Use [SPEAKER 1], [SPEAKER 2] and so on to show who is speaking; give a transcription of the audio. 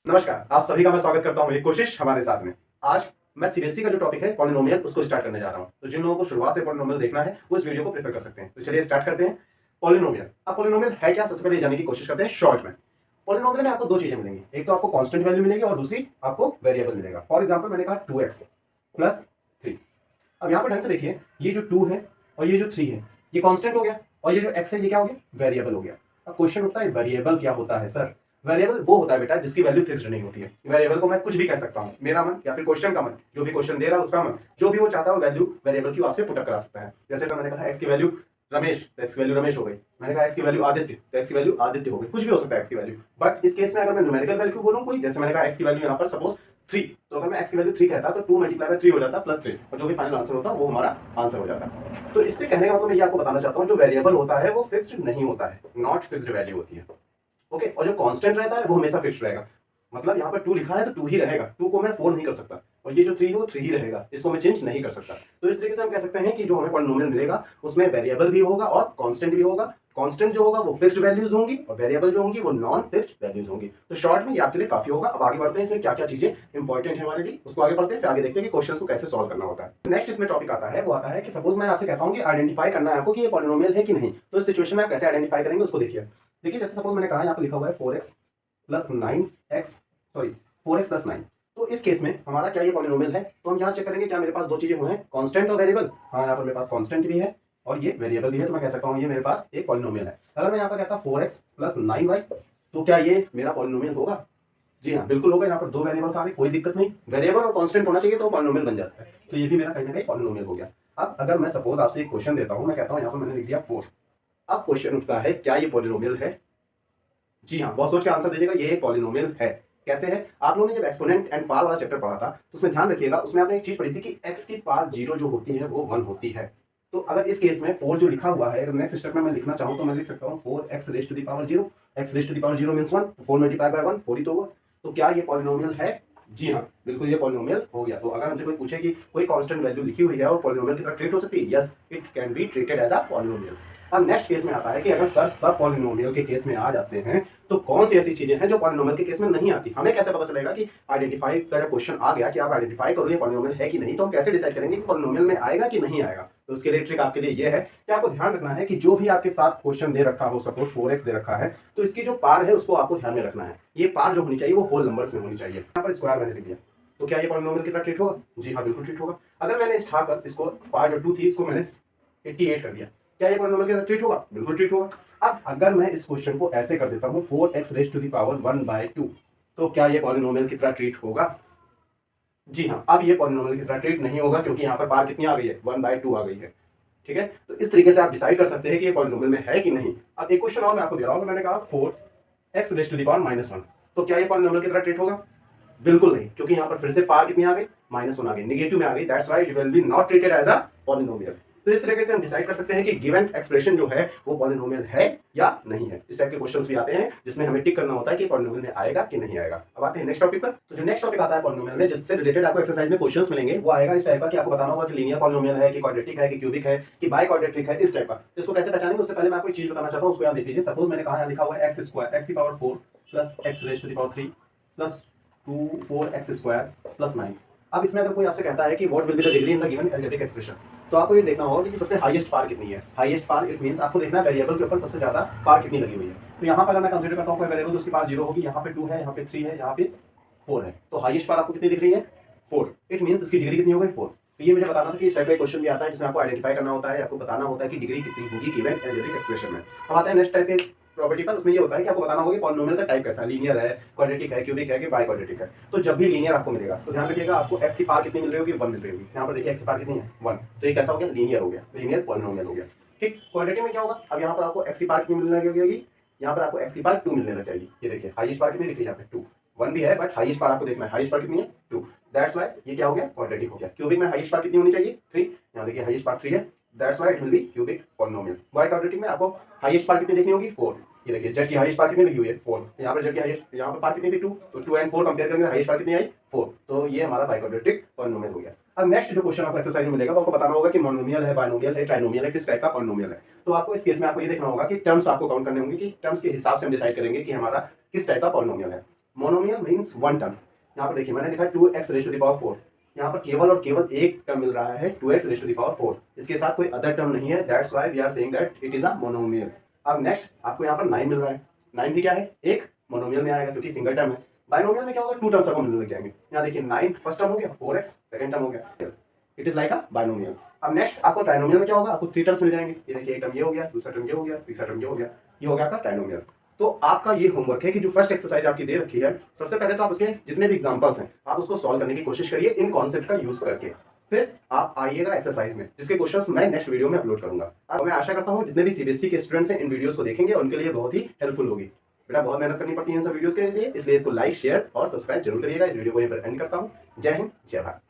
[SPEAKER 1] नमस्कार, आप सभी का मैं स्वागत करता हूँ एक कोशिश हमारे साथ में। आज मैं सीबीएसई का जो टॉपिक है पॉलिनोमियल उसको स्टार्ट करने जा रहा हूँ। तो जिन लोगों को शुरुआत से पॉलिनोमियल देखना है वो इस वीडियो को प्रेफर कर सकते हैं। तो चलिए स्टार्ट करते हैं। पॉलिनोमियल, अब पॉलिनोमियल है क्या, सबसे पहले ये जानने की कोशिश करते हैं शॉर्ट में। पॉलिनोमियल में आपको दो चीजें मिलेंगी, एक तो आपको कांस्टेंट वैल्यू मिलेगी और दूसरी आपको वेरिएबल मिलेगा। फॉर एग्जाम्पल मैंने कहा 2x प्लस 3। अब यहाँ पर ढंग से देखिए, ये जो 2 है और ये जो 3 है ये कांस्टेंट हो गया और ये जो x है ये क्या हो गया, वेरिएबल हो गया। अब क्वेश्चन उठता है वेरिएबल क्या होता है सर। वेरिएबल वो होता है बेटा जिसकी वैल्यू फिक्स्ड नहीं होती है। वेरिएबल को मैं कुछ भी कह सकता हूँ, मेरा मन या फिर क्वेश्चन का मन, जो भी क्वेश्चन दे रहा है उसका मन, जो भी वो चाहता है वो वैल्यू वेरिएबल की आपसे पुटअप करा सकता है। जैसे तो मैंने कहा x की वैल्यू रमेश, तो x की वैल्यू रमेश हो गई। मैंने कहा x की वैल्यू आदित्य, तो x की वैल्यू आदित्य हो गई। कुछ भी हो सकता है x की वैल्यू। बट इस केस में अगर मैं न्यूमेरिकल वैल्यू बोलूँ कोई, जैसे मैंने कहा x की वैल्यू यहाँ पर सपोज 3, तो अगर मैं x की वैल्यू 3 कहता तो 2 मल्टीप्लाई बाय 3 हो जाता प्लस 3, और जो भी फाइनल आंसर होता वो हमारा आंसर हो जाता। तो इससे कहने का मतलब मैं ये आपको बताना चाहता हूँ, जो वेरिएबल होता है वो फिक्स्ड नहीं होता है, नॉट फिक्स्ड वैल्यू होती है। ओके, और जो कांस्टेंट रहता है वो हमेशा फिक्स्ड रहेगा। मतलब यहाँ पर 2 लिखा है तो 2 ही रहेगा, 2 को मैं 4 नहीं कर सकता, और ये जो 3 है वो 3 ही रहेगा, इसको मैं चेंज नहीं कर सकता। तो इस तरीके से हम कह सकते हैं कि जो हमें पॉलिनोमियल मिलेगा उसमें वेरिएबल भी होगा और कांस्टेंट भी होगा। कांस्टेंट जो होगा वो फिक्स्ड वैल्यूज होंगी और वेरिएबल जो होंगी वो नॉन फिक्स्ड वैल्यूज होंगी। तो शॉर्ट में ये आपके लिए काफी होगा। अब आगे बढ़ते हैं, इसमें क्या क्या चीजें इंपॉर्टेंट है हमारे लिए उसको आगे बढ़ते हैं, फिर आगे देखते हैं कि क्वेश्चन को कैसे सॉल्व करना होता है। नेक्स्ट इसमें टॉपिक आता है, वो आता है कि सपोज मैं आपसे कहता हूँ कि आइडेंटिफाई करना है आपको कि ये पॉलिनोमियल है कि नहीं। तो इस सिचुएशन में आप कैसे आइडेंटिफाई करेंगे उसको देखिए। देखिए जैसे सपोज मैंने कहा यहाँ पर लिखा हुआ है 4x plus 9x, sorry 4x plus 9। तो इस केस में हमारा क्या ये पॉलिनोमियल है, तो हम यहाँ चेक करेंगे क्या मेरे पास दो चीजें हुए हैं, कांस्टेंट और वेरिएबल। हाँ, यहाँ पर मेरे पास कांस्टेंट भी है और ये वेरिएबल भी है, तो मैं कह सकता हूँ ये मेरे पास एक पॉलिनोमियल है। अगर मैं यहाँ पर कहता 4x प्लस 9y, तो क्या ये मेरा पॉलिनोमियल होगा? जी हाँ, बिल्कुल होगा। यहाँ पर दो वेरिएबल्स आ रहे, कोई दिक्कत नहीं, वेरिएबल और कांस्टेंट होना चाहिए तो पॉलिनोमियल बन जाता है। तो ये भी मेरा कहीं ना कहीं पॉलिनोमियल हो गया। अब अगर मैं सपोज आपसे एक क्वेश्चन देता हूँ, मैं कहता हूँ यहाँ पर मैंने लिख दिया 4। अब क्वेश्चन उठता है क्या ये पॉलिनोमियल है? जी हाँ, बहुत सोच के आंसर दीजिएगा, ये एक पॉलिनोमियल है। कैसे है? आप लोगों ने जब एक्सपोनेंट एंड पावर वाला चैप्टर पढ़ा था तो उसमें ध्यान रखिएगा, उसमें आपने एक चीज पढ़ी थी कि x की पावर 0 जो होती है वो 1 होती है। तो अगर इस केस में 4 जो लिखा हुआ है, अगर नेक्स्ट स्टेप में मैं लिखना चाहूँ तो मैं लिख सकता हूँ 4x raise to the power 0। x raise to the power 0 means 1, 4 multiply by 1 4 ही तो होगा। तो क्या ये पॉलिनोमियल है? जी हाँ, बिल्कुल ये पॉलिनोमियल हो गया। तो अगर हमसे कोई पूछे कि कोई कांस्टेंट वैल्यू लिखी हुई है और पॉलिनोमियल की तरह ट्रीट हो सकती है, yes it can be treated as a polynomial. अब नेक्स्ट केस में आता है कि अगर सर सब पॉलिनोमियल के केस में आ जाते हैं तो कौन सी ऐसी चीजें हैं जो पॉलिनोमियल के केस में नहीं आती। हमें कैसे पता चलेगा कि आइडेंटिफाई का जब क्वेश्चन आ गया कि आप आइडेंटिफाई करो ये पॉलिनोमियल है कि नहीं, तो हम कैसे डिसाइड करेंगे कि पॉलिनोमियल में आएगा कि नहीं आएगा। तो उसके लिए ट्रिक आपके लिए ये है कि आपको ध्यान रखना है कि जो भी आपके साथ क्वेश्चन दे रखा हो, सपोज 4x दे रखा है, तो इसकी जो पार है उसको आपको ध्यान में रखना है। ये पार जो होनी चाहिए वो होल नंबर्स में होनी चाहिए। यहाँ पर स्क्वायर मैंने लिख दिया, तो क्या ये पॉलिनोमियल कितना ट्रीट होगा? जी हाँ, बिल्कुल ट्रीट होगा। अगर मैंने उठाकर इसको पार जो 2 थी इसको मैंने 88 कर दिया, क्या ये पॉलिनोमियल के साथ ट्रीट होगा? बिल्कुल ट्रीट होगा। अब अगर मैं इस क्वेश्चन को ऐसे कर देता हूं 4x raise to the power 1/2, तो क्या ये पॉलिनोमियल की तरह ट्रीट होगा? जी हाँ, अब ये पॉलिनोमियल की तरह ट्रीट नहीं होगा क्योंकि यहाँ पर पावर कितनी आ गई है? 1/2 आ गई है। ठीक है, तो इस तरीके से आप डिसाइड कर सकते हैं कि ये पॉलिनोमियल में है कि नहीं। अब एक क्वेश्चन और मैं आपको दे रहा हूं, मैंने कहा 4x raise to the power -1, तो क्या ये पॉलिनोमियल की तरह ट्रीट होगा? बिल्कुल नहीं, क्योंकि यहाँ पर फिर से पावर कितनी आ गई? -1 आ गई, नेगेटिव में आ गई। That's why it will be not treated as a polynomial. तो इस तरीके से हम डिसाइड कर सकते हैं कि गिवन एक्सप्रेशन जो है वो पॉलिनोमियल है या नहीं है। इस टाइप के क्वेश्चंस भी आते हैं जिसमें हमें टिक करना होता है कि पॉलिनोमियल में आएगा कि नहीं आएगा। अब आते हैं नेक्स्ट टॉपिक पर। तो जो नेक्स्ट टॉपिक आता है पॉलिनोमियल में, जिससे रिलेटेड आपको एक्सरसाइज में क्वेश्चंस मिलेंगे, वो आएगा इस टाइप का कि आपको बताना होगा कि लीनियर पॉलिनोमियल है कि क्वाड्रेटिक है कि क्यूबिक है कि बाई क्वाड्रेटिक है, इस टाइप का। तो इसको कैसे पहचानेंगे उससे पहले मैं आपको एक चीज बताना चाहता हूं, उसको याद देख लीजिए। सपोज मैंने कहा लिखा हुआ है x² x की power 4 plus x raise to the power 3 plus 4x² plus 9। अब इसमें अगर कोई आपसे कहता है कि what will be the degree in the given algebraic expression, तो आपको ये देखना होगा कि सबसे हाईएस्ट पार कितनी है। हाईएस्ट पार इट मींस आपको देखना है वेरिएबल के ऊपर सबसे ज्यादा पार कितनी लगी हुई है। तो यहाँ पर अगर मैं कंसीडर करता हूँ कोई वेरिएबल तो उसकी पार 0 होगी, यहाँ पे 2 है, यहाँ पे 3 है, यहाँ पे 4 है, तो हाईएस्ट पार आपको कितनी दिख रही है? 4। इट मींस इसकी डिग्री कितनी हो गई? 4। तो ये मुझे बताना था कि इस टाइप का क्वेश्चन भी आता है जिसमें आपको आइडेंटिफाई करना होता है, आपको बताना होता है कि डिग्री कितनी होगी गिवन अलजेब्रिक एक्सप्रेशन में। अब आते हैं नेक्स्ट टाइप के प्रॉपर्टी पर। उसमें ये होता है कि आपको बताना होगा कि पॉलिनोमियल का टाइप कैसा है, लीनियर है, क्वाड्रेटिक है, क्यूबिक है कि बाई क्वाड्रेटिक है। तो जब भी लीनियर आपको मिलेगा तो ध्यान रखिएगा आपको f की पावर कितनी मिल रही होगी? 1 मिल रही होगी। यहाँ पर देखिए x की पावर कितनी है? 1। तो ये कैसा हो गया? लीनियर हो गया, लीनियर पॉलिनोमियल हो गया। ठीक, क्वाड्रेटिक में क्या होगा? अब यहाँ पर आपको x की पावर कितनी मिलने लगी होगी? यहाँ पर आपको x की पावर 2 मिलने लग जाएगी। ये देखिए हाईएस्ट पावर कितनी दिख रही है? यहाँ पे 2। 1 भी है बट हाईएस्ट पावर आपको देखना है, हाईएस्ट पावर कितनी है? 2। दैट्स व्हाई ये क्या हो गया? क्वाड्रेटिक हो गया। क्यूबिक में हाईएस्ट पावर कितनी होनी चाहिए? 3। यहाँ देखिए हाईएस्ट पावर 3 है, that's why it will B cubic polynomial. By quadratic में आपको हाईएस्ट पावर कितनी देखनी होगी? 4। ये देखिए z की हाईएस्ट पावर कितनी लिखी हुई है? 4। यहाँ पर z की हाईएस्ट, यहाँ पर पावर कितनी थी? 2। तो 2 एंड 4 कंपेयर करेंगे हाईएस्ट पावर कितनी आई? 4। तो ये हमारा बाई क्वाड्रेटिक पॉलिनोमियल हो गया। अब नेक्स्ट जो क्वेश्चन आपको एक्सरसाइज में मिलेगा वो आपको बताना होगा कि मोनोमियल है, बाइनोमियल है, ट्राइनोमियल है, किस टाइप का पॉलिनोमियल है। तो आपको इस केस में आपको ये देखना होगा कि टर्म्स आपको काउंट करने होंगे कि टर्म्स के हिसाब से हम डिसाइड करेंगे कि हमारा किस टाइप का पॉलिनोमियल है। Monomial means one term. यहाँ पर देखिए मैंने लिखा है 2x raise to the power 4। यहाँ पर केवल और केवल एक टर्म मिल रहा है 2x raise to the power 4। इसके साथ कोई अदर टर्म नहीं है, that's why we are saying that it is a monomial. अब नेक्स्ट आपको यहाँ पर 9 मिल रहा है। 9 भी क्या है, एक मोनोमियल में आएगा क्योंकि सिंगल टर्म है। बाइनोमियल में क्या होगा, 2 टर्म्स आपको मिलने लग जाएंगे। यहाँ देखिए 9 फर्स्ट टर्म हो गया, 4x सेकंड टर्म हो गया, it is like a binomial. अब नेक्स्ट आपको ट्राइनोमियल में क्या होगा, आपको 3 टर्म्स मिल जाएंगे। ये देखिए एक टर्म ये हो गया, दूसरा टर्म ये हो गया, तीसरा टर्म ये हो गया, ये हो गया आपका ट्राइनोमियल। तो आपका ये होमवर्क है कि जो फर्स्ट एक्सरसाइज आपकी दे रखी है, सबसे पहले तो आप उसके जितने भी एग्जांपल्स हैं आप उसको सॉल्व करने की कोशिश करिए इन कॉन्सेप्ट का यूज करके। फिर आप आइएगा एक्सरसाइज में, जिसके क्वेश्चंस मैं नेक्स्ट वीडियो में अपलोड करूंगा। अब मैं आशा करता हूं जितने भी सीबीएसई के स्टूडेंट्स हैं इन वीडियोस को देखेंगे, उनके लिए बहुत ही हेल्पफुल होगी। बेटा बहुत मेहनत करनी पड़ती है इन सब वीडियोस के लिए, इसलिए इसको लाइक शेयर और सब्सक्राइब जरूर करिएगा। इस वीडियो को यहीं पर एंड करता हूं। जय हिंद, जय भारत।